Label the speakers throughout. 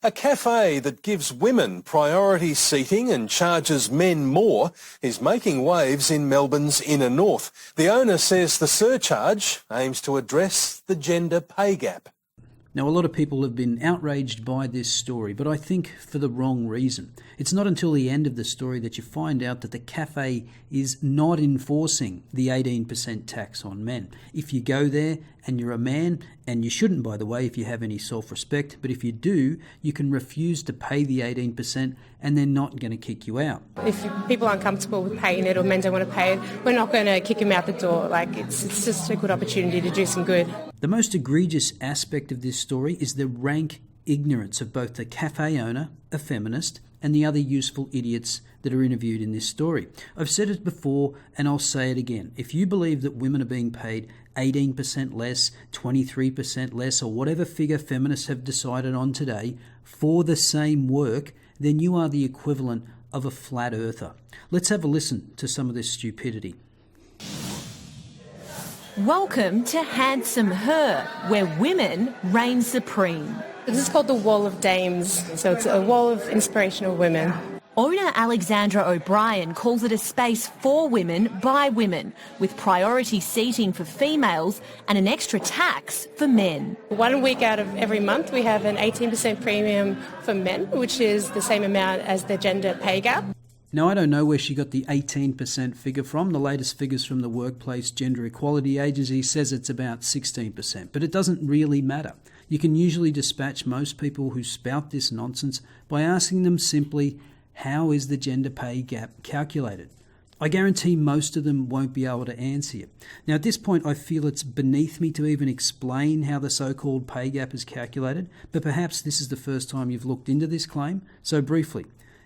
Speaker 1: A cafe that gives women priority seating and charges men more is making waves in Melbourne's inner north. The owner says the surcharge aims to address the gender pay gap.
Speaker 2: Now, a lot of people have been outraged by this story, but I think for the wrong reason. It's not until the end of the story that you find out that the cafe is not enforcing the 18% tax on men. If you go there and you're a man, and you shouldn't, by the way, if you have any self-respect, but if you do, you can refuse to pay the 18% and they're not going to kick you out.
Speaker 3: If people aren't comfortable with paying it or men don't want to pay it, we're not going to kick them out the door. It's just a good opportunity to do some good.
Speaker 2: The most egregious aspect of this story is the rank ignorance of both the cafe owner, a feminist, and the other useful idiots that are interviewed in this story. I've said it before and I'll say it again. If you believe that women are being paid 18% less, 23% less, or whatever figure feminists have decided on today for the same work, then you are the equivalent of a flat earther. Let's have a listen to some of this stupidity.
Speaker 4: Welcome to Handsome Her, where women reign supreme.
Speaker 3: This is called the Wall of Dames, so it's a wall of inspirational women.
Speaker 4: Owner Alexandra O'Brien calls it a space for women by women, with priority seating for females and an extra tax for men.
Speaker 3: 1 week out of every month we have an 18% premium for men, which is the same amount as the gender pay gap.
Speaker 2: Now, I don't know where she got the 18% figure from. The latest figures from the Workplace Gender Equality Agency says it's about 16%, but it doesn't really matter. You can usually dispatch most people who spout this nonsense by asking them simply, how is the gender pay gap calculated? I guarantee most of them won't be able to answer you. Now, at this point, I feel it's beneath me to even explain how the so-called pay gap is calculated, but perhaps this is the first time you've looked into this claim. So briefly,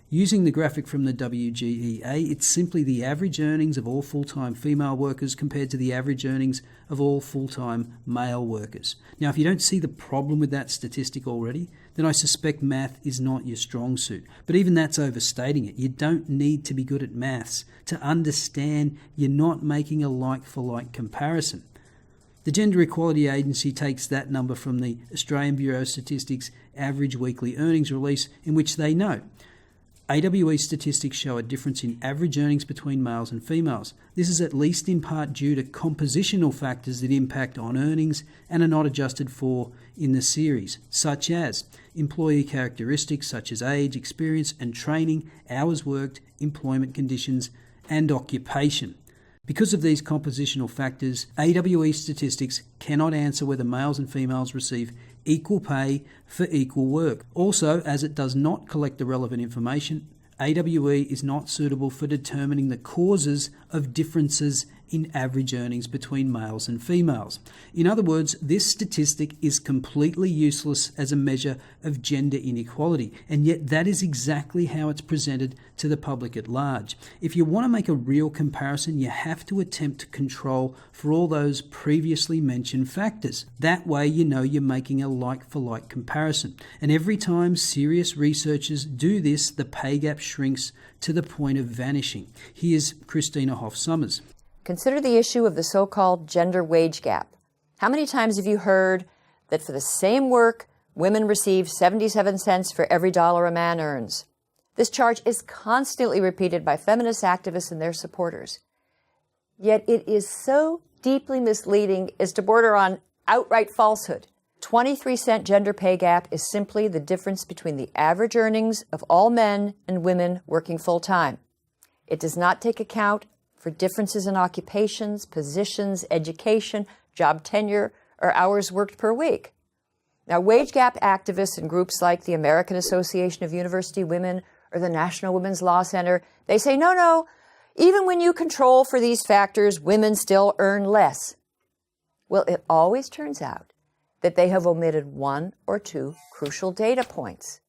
Speaker 2: using the graphic from the WGEA, it's simply the average earnings of all full-time female workers compared to the average earnings of all full-time male workers. Now, if you don't see the problem with that statistic already, then I suspect math is not your strong suit. But even that's overstating it. You don't need to be good at maths to understand you're not making a like-for-like comparison. The Gender Equality Agency takes that number from the Australian Bureau of Statistics average weekly earnings release, in which they note AWE statistics show a difference in average earnings between males and females. This is at least in part due to compositional factors that impact on earnings and are not adjusted for in the series, such as employee characteristics such as age, experience and training, hours worked, employment conditions and occupation. Because of these compositional factors, AWE statistics cannot answer whether males and females receive equal pay for equal work. Also, as it does not collect the relevant information, AWE is not suitable for determining the causes of differences in average earnings between males and females. In other words, this statistic is completely useless as a measure of gender inequality, and yet that is exactly how it's presented to the public at large. If you want to make a real comparison, you have to attempt to control for all those previously mentioned factors. That way you know you're making a like-for-like comparison. And every time serious researchers do this, the pay gap shrinks to the point of vanishing. Here's Christina Hoff-Summers.
Speaker 5: Consider the issue of the so-called gender wage gap. How many times have you heard that for the same work, women receive 77 cents for every dollar a man earns? This charge is constantly repeated by feminist activists and their supporters. Yet it is so deeply misleading as to border on outright falsehood. 23-cent gender pay gap is simply the difference between the average earnings of all men and women working full-time. It does not take account for differences in occupations, positions, education, job tenure, or hours worked per week. Now, wage gap activists and groups like the American Association of University Women or the National Women's Law Center, they say, no, even when you control for these factors, women still earn less. Well, it always turns out that they have omitted one or two crucial data points.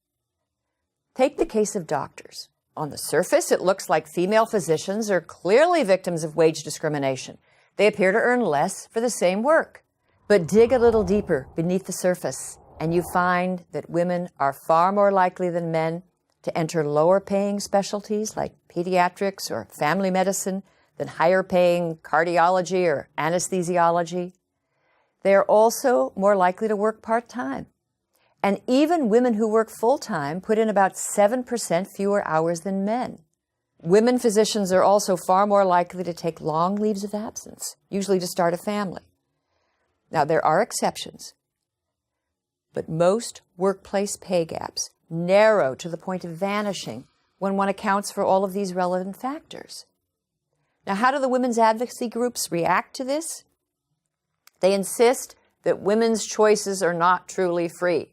Speaker 5: Take the case of doctors. On the surface, it looks like female physicians are clearly victims of wage discrimination. They appear to earn less for the same work. But dig a little deeper beneath the surface, and you find that women are far more likely than men to enter lower-paying specialties like pediatrics or family medicine than higher-paying cardiology or anesthesiology. They are also more likely to work part-time. And even women who work full-time put in about 7% fewer hours than men. Women physicians are also far more likely to take long leaves of absence, usually to start a family. Now, there are exceptions, but most workplace pay gaps narrow to the point of vanishing when one accounts for all of these relevant factors. Now, how do the women's advocacy groups react to this? They insist that women's choices are not truly free.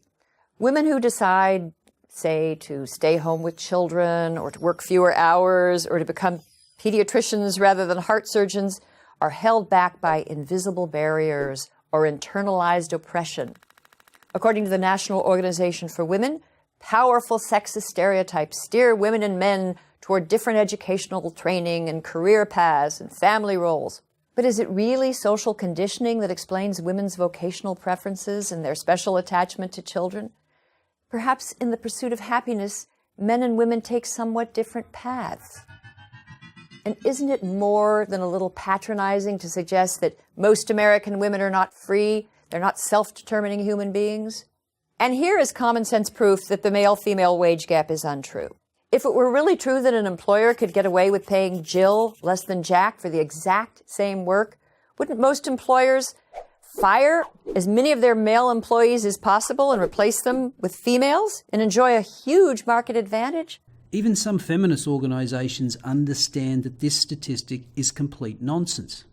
Speaker 5: Women who decide, say, to stay home with children or to work fewer hours or to become pediatricians rather than heart surgeons are held back by invisible barriers or internalized oppression. According to the National Organization for Women, powerful sexist stereotypes steer women and men toward different educational training and career paths and family roles. But is it really social conditioning that explains women's vocational preferences and their special attachment to children? Perhaps in the pursuit of happiness, men and women take somewhat different paths. And isn't it more than a little patronizing to suggest that most American women are not free, they're not self-determining human beings? And here is common sense proof that the male-female wage gap is untrue. If it were really true that an employer could get away with paying Jill less than Jack for the exact same work, wouldn't most employers fire as many of their male employees as possible and replace them with females and enjoy a huge market advantage?
Speaker 2: Even some feminist organisations understand that this statistic is complete nonsense.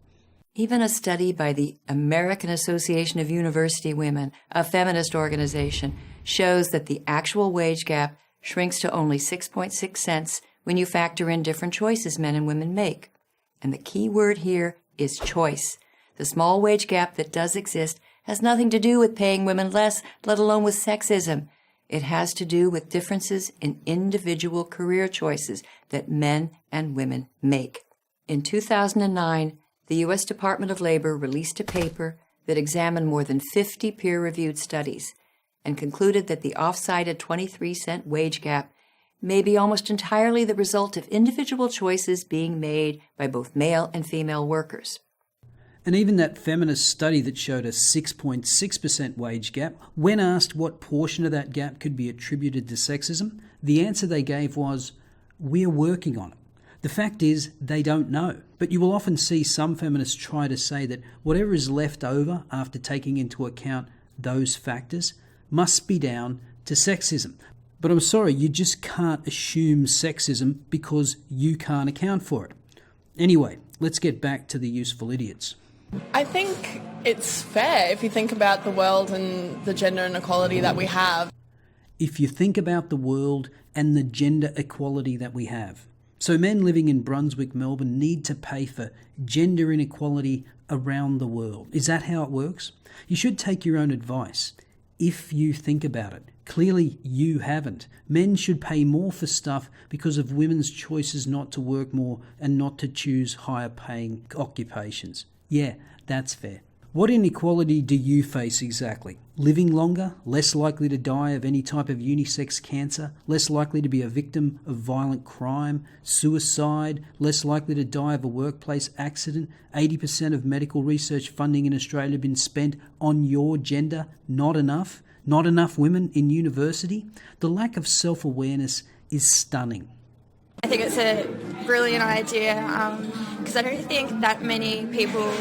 Speaker 5: Even a study by the American Association of University Women, a feminist organization, shows that the actual wage gap shrinks to only 6.6 cents when you factor in different choices men and women make. And the key word here is choice. The small wage gap that does exist has nothing to do with paying women less, let alone with sexism. It has to do with differences in individual career choices that men and women make. In 2009, the U.S. Department of Labor released a paper that examined more than 50 peer-reviewed studies and concluded that the oft-cited 23-cent wage gap may be almost entirely the result of individual choices being made by both male and female workers.
Speaker 2: And even that feminist study that showed a 6.6% wage gap, when asked what portion of that gap could be attributed to sexism, the answer they gave was, "We're working on it." The fact is, they don't know. But you will often see some feminists try to say that whatever is left over after taking into account those factors must be down to sexism. But I'm sorry, you just can't assume sexism because you can't account for it. Anyway, let's get back to the useful idiots.
Speaker 6: I think it's fair if you think about the world and the gender inequality that we have.
Speaker 2: If you think about the world and the gender equality that we have. So men living in Brunswick, Melbourne need to pay for gender inequality around the world. Is that how it works? You should take your own advice. If you think about it. Clearly you haven't. Men should pay more for stuff because of women's choices not to work more and not to choose higher paying occupations. Yeah, that's fair. What inequality do you face exactly? Living longer, less likely to die of any type of unisex cancer, less likely to be a victim of violent crime, suicide, less likely to die of a workplace accident. 80% of medical research funding in Australia been spent on your gender. Not enough. Not enough women in university. The lack of self-awareness is stunning.
Speaker 7: I think it's a brilliant idea because I don't think that many people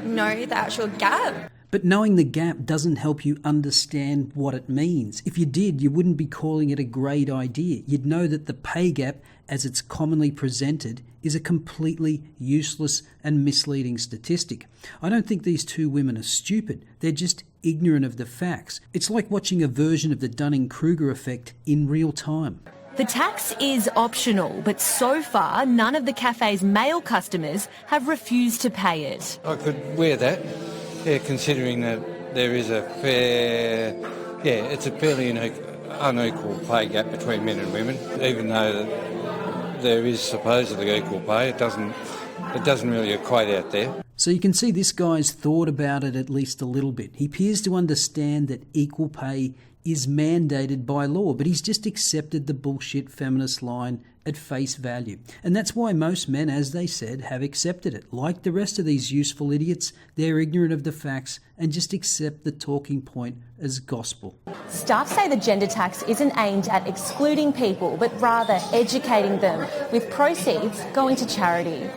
Speaker 7: know the actual gap.
Speaker 2: But knowing the gap doesn't help you understand what it means. If you did, you wouldn't be calling it a great idea. You'd know that the pay gap, as it's commonly presented, is a completely useless and misleading statistic. I don't think these two women are stupid. They're just ignorant of the facts. It's like watching a version of the Dunning-Kruger effect in real time.
Speaker 4: The tax is optional, but so far none of the cafe's male customers have refused to pay it.
Speaker 8: I could wear that, considering that there is a it's a fairly unequal pay gap between men and women. Even though there is supposedly equal pay, it doesn't really equate out there.
Speaker 2: So you can see this guy's thought about it at least a little bit. He appears to understand that equal pay is mandated by law, but he's just accepted the bullshit feminist line at face value. And that's why most men, as they said, have accepted it. Like the rest of these useful idiots, they're ignorant of the facts and just accept the talking point as gospel.
Speaker 4: Staff say the gender tax isn't aimed at excluding people, but rather educating them, with proceeds going to charity.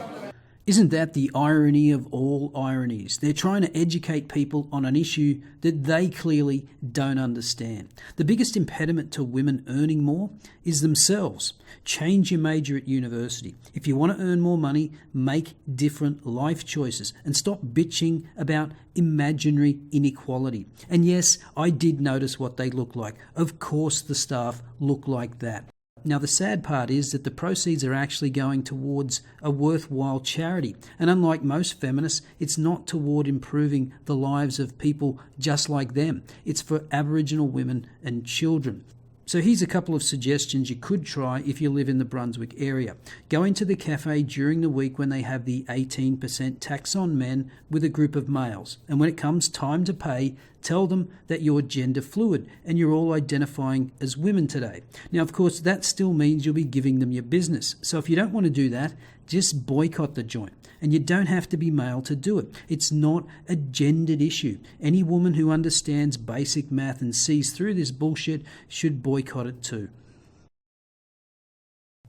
Speaker 2: Isn't that the irony of all ironies? They're trying to educate people on an issue that they clearly don't understand. The biggest impediment to women earning more is themselves. Change your major at university. If you want to earn more money, make different life choices and stop bitching about imaginary inequality. And yes, I did notice what they look like. Of course the staff look like that. Now, the sad part is that the proceeds are actually going towards a worthwhile charity. And unlike most feminists, it's not toward improving the lives of people just like them. It's for Aboriginal women and children. So here's a couple of suggestions you could try if you live in the Brunswick area. Go into the cafe during the week when they have the 18% tax on men with a group of males. And when it comes time to pay, tell them that you're gender fluid and you're all identifying as women today. Now, of course, that still means you'll be giving them your business. So if you don't want to do that, just boycott the joint. And you don't have to be male to do it. It's not a gendered issue. Any woman who understands basic math and sees through this bullshit should boycott it too.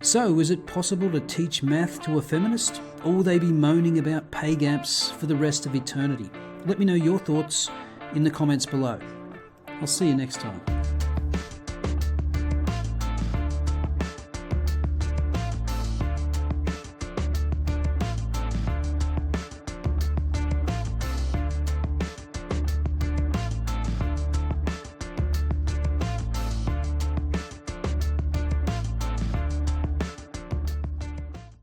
Speaker 2: So, is it possible to teach math to a feminist? Or will they be moaning about pay gaps for the rest of eternity? Let me know your thoughts in the comments below. I'll see you next time.